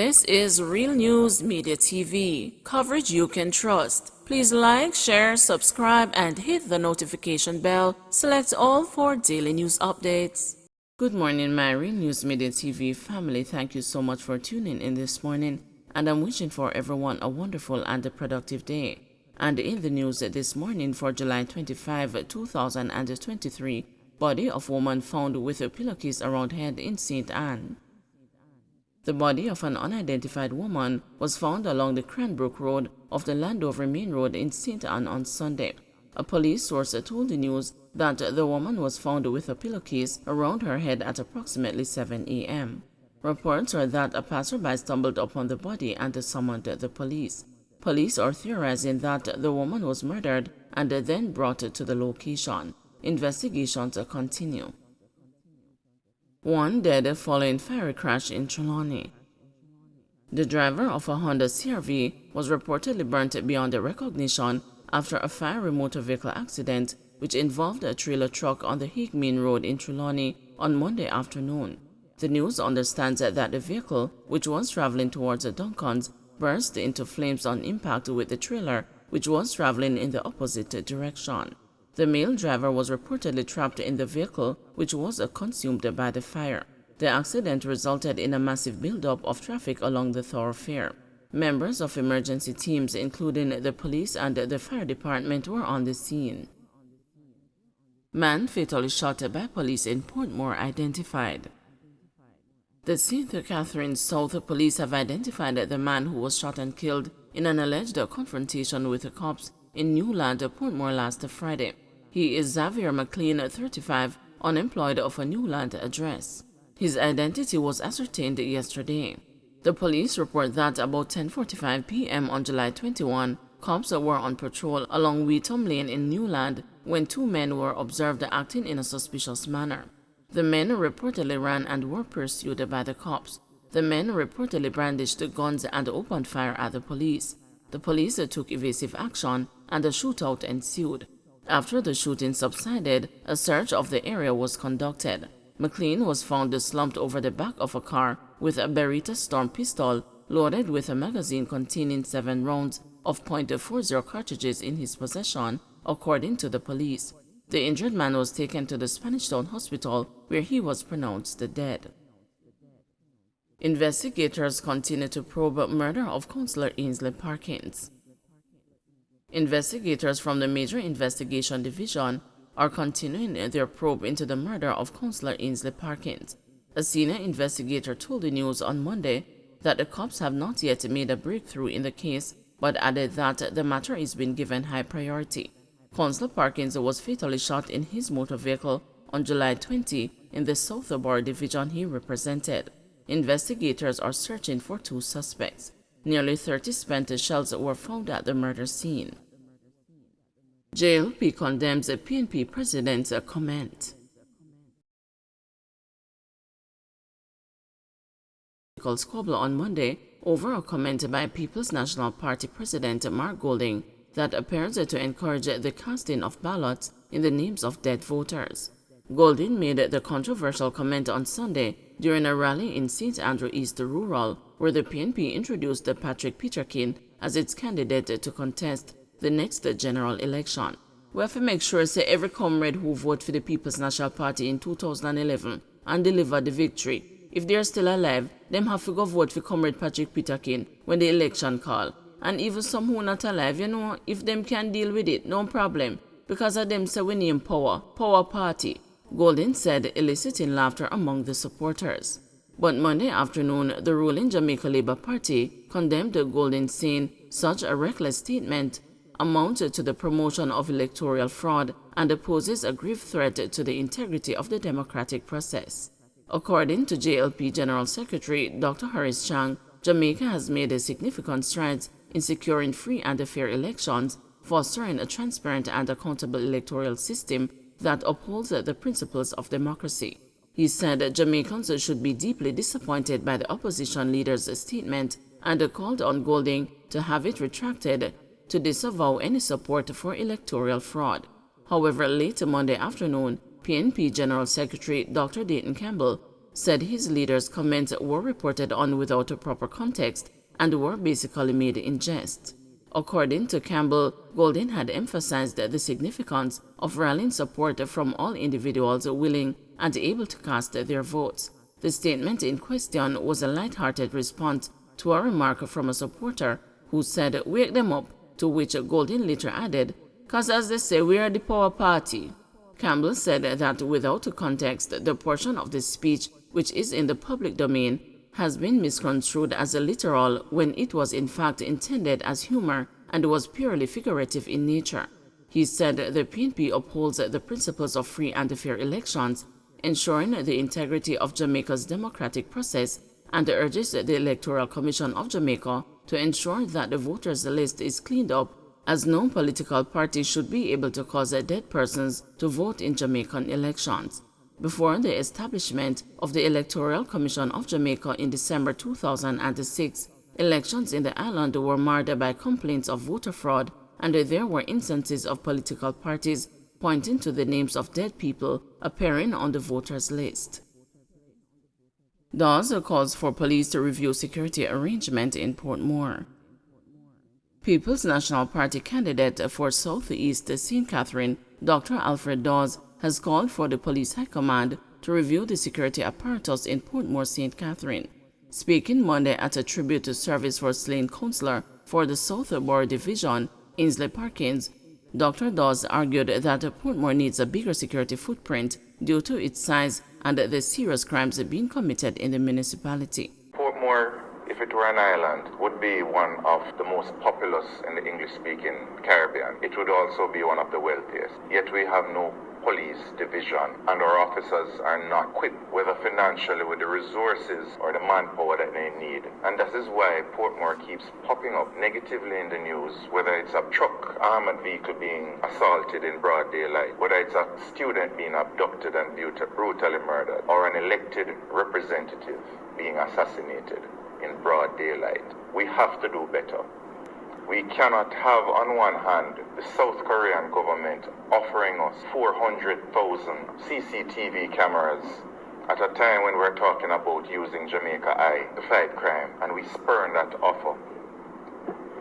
This is Real News Media TV, coverage you can trust. Please like, share, subscribe, and hit the notification bell. Select all for daily news updates. Good morning, my Real News Media TV family. Thank you so much for tuning in this morning, and I'm wishing for everyone a wonderful and a productive day. And in the news this morning for July 25, 2023, body of woman found with a pillowcase around head in St. Anne. The body of an unidentified woman was found along the Cranbrook Road of the Landover Main Road in St. Anne on Sunday. A police source told the news that the woman was found with a pillowcase around her head at approximately 7 a.m. Reports are that a passerby stumbled upon the body and summoned the police. Police are theorizing that the woman was murdered and then brought to the location. Investigations continue. One dead following fiery crash in Trelawny. The driver of a Honda CR-V was reportedly burnt beyond recognition after a fiery motor vehicle accident which involved a trailer truck on the Hague Main Road in Trelawny on Monday afternoon. The news understands that the vehicle, which was traveling towards Duncan's, burst into flames on impact with the trailer, which was traveling in the opposite direction. The male driver was reportedly trapped in the vehicle, which was consumed by the fire. The accident resulted in a massive buildup of traffic along the thoroughfare. Members of emergency teams, including the police and the fire department, were on the scene. Man fatally shot by police in Portmore identified. The St. Catharines South police have identified the man who was shot and killed in an alleged confrontation with the cops in Newland, Portmore last Friday. He is Xavier McLean, 35, unemployed of a Newland address. His identity was ascertained yesterday. The police report that about 10:45 p.m. on July 21, cops were on patrol along Wheatham Lane in Newland when two men were observed acting in a suspicious manner. The men reportedly ran and were pursued by the cops. The men reportedly brandished guns and opened fire at the police. The police took evasive action and a shootout ensued. After the shooting subsided, a search of the area was conducted. McLean was found slumped over the back of a car with a Beretta Storm pistol loaded with a magazine containing 7 rounds of .40 cartridges in his possession, according to the police. The injured man was taken to the Spanish Town Hospital, where he was pronounced dead. Investigators continue to probe murder of Councillor Ainsley Parkins. Investigators from the Major Investigation Division are continuing their probe into the murder of Councillor Ainsley Parkins. A senior investigator told the news on Monday that the cops have not yet made a breakthrough in the case, but added that the matter is being given high priority. Councillor Parkins was fatally shot in his motor vehicle on July 20 in the Southborough division he represented. Investigators are searching for 2 suspects. Nearly 30 spent shells were found at the murder scene. JLP condemns a PNP president's comment. Squabble on Monday over a comment by People's National Party President Mark Golding that appears to encourage the casting of ballots in the names of dead voters. Golding made the controversial comment on Sunday during a rally in St. Andrew East Rural, where the PNP introduced Patrick Peterkin as its candidate to contest the next general election. We have to make sure say every comrade who voted for the People's National Party in 2011 and delivered the victory, if they are still alive, them have to go vote for Comrade Patrick Peterkin when the election call. And even some who not alive, if them can deal with it, no problem, because of them say we name power party. Golding said, eliciting laughter among the supporters. But Monday afternoon, the ruling Jamaica Labour Party condemned Golding, saying such a reckless statement amounted to the promotion of electoral fraud and poses a grave threat to the integrity of the democratic process. According to JLP General Secretary Dr. Horace Chang, Jamaica has made significant strides in securing free and fair elections, fostering a transparent and accountable electoral system that upholds the principles of democracy. He said Jamaicans should be deeply disappointed by the opposition leader's statement and called on Golding to have it retracted to disavow any support for electoral fraud. However, late Monday afternoon, PNP General Secretary Dr. Dayton Campbell said his leader's comments were reported on without a proper context and were basically made in jest. According to Campbell, Golden had emphasized the significance of rallying support from all individuals willing and able to cast their votes. The statement in question was a light-hearted response to a remark from a supporter who said, "Wake them up," to which Golden later added, "'Cause as they say, we are the power party." Campbell said that without context, the portion of the speech which is in the public domain has been misconstrued as a literal when it was in fact intended as humor and was purely figurative in nature. He said the PNP upholds the principles of free and fair elections, ensuring the integrity of Jamaica's democratic process, and urges the Electoral Commission of Jamaica to ensure that the voters' list is cleaned up, as no political party should be able to cause dead persons to vote in Jamaican elections. Before the establishment of the Electoral Commission of Jamaica in December 2006, elections in the island were marred by complaints of voter fraud, and there were instances of political parties pointing to the names of dead people appearing on the voters' list. Dawes calls for police to review security arrangement in Portmore. People's National Party candidate for Southeast St. Catherine, Dr. Alfred Dawes, has called for the police high command to review the security apparatus in Portmore St. Catherine. Speaking Monday at a tribute to service for slain councillor for the South Borough Division, Ainsley Parkins, Dr. Dawes argued that Portmore needs a bigger security footprint due to its size and the serious crimes being committed in the municipality. Portmore, if it were an island, would be one of the most populous in the English-speaking Caribbean. It would also be one of the wealthiest. Yet we have no police division, and our officers are not equipped, whether financially with the resources or the manpower that they need. And that is why Portmore keeps popping up negatively in the news, whether it's a truck, armored vehicle being assaulted in broad daylight, whether it's a student being abducted and brutally murdered, or an elected representative being assassinated in broad daylight. We have to do better. We cannot have, on one hand, the South Korean government offering us 400,000 CCTV cameras at a time when we're talking about using Jamaica Eye to fight crime, and we spurn that offer.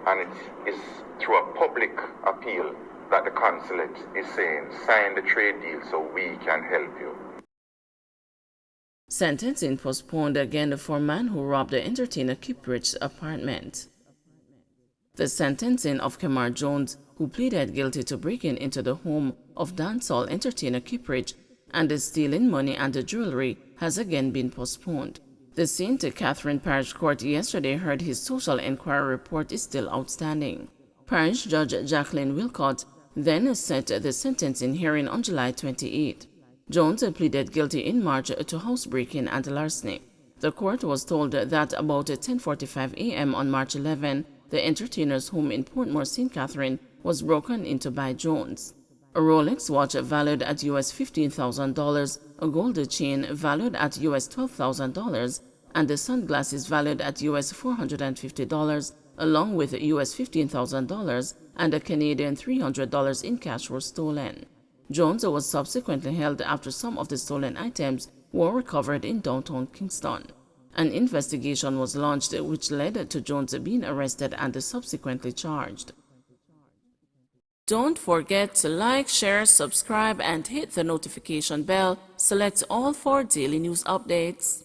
And it is through a public appeal that the consulate is saying, sign the trade deal so we can help you. Sentencing postponed again for man who robbed the entertainer Kiprich's apartment. The sentencing of Kemar Jones, who pleaded guilty to breaking into the home of dancehall entertainer Kiprich and stealing money and jewelry, has again been postponed. The St. Catherine Parish Court yesterday heard his social inquiry report is still outstanding. Parish Judge Jacqueline Wilcott then set the sentencing hearing on July 28. Jones pleaded guilty in March to housebreaking and larceny. The court was told that about 10:45 a.m. on March 11, the entertainer's home in Portmore, St. Catherine, was broken into by Jones. A Rolex watch valued at US $15,000, a gold chain valued at US $12,000, and the sunglasses valued at US $450, along with US $15,000 and a Canadian $300 in cash were stolen. Jones was subsequently held after some of the stolen items were recovered in downtown Kingston. An investigation was launched which led to Jones being arrested and subsequently charged. Don't forget to like, share, subscribe, and hit the notification bell. Select all for daily news updates.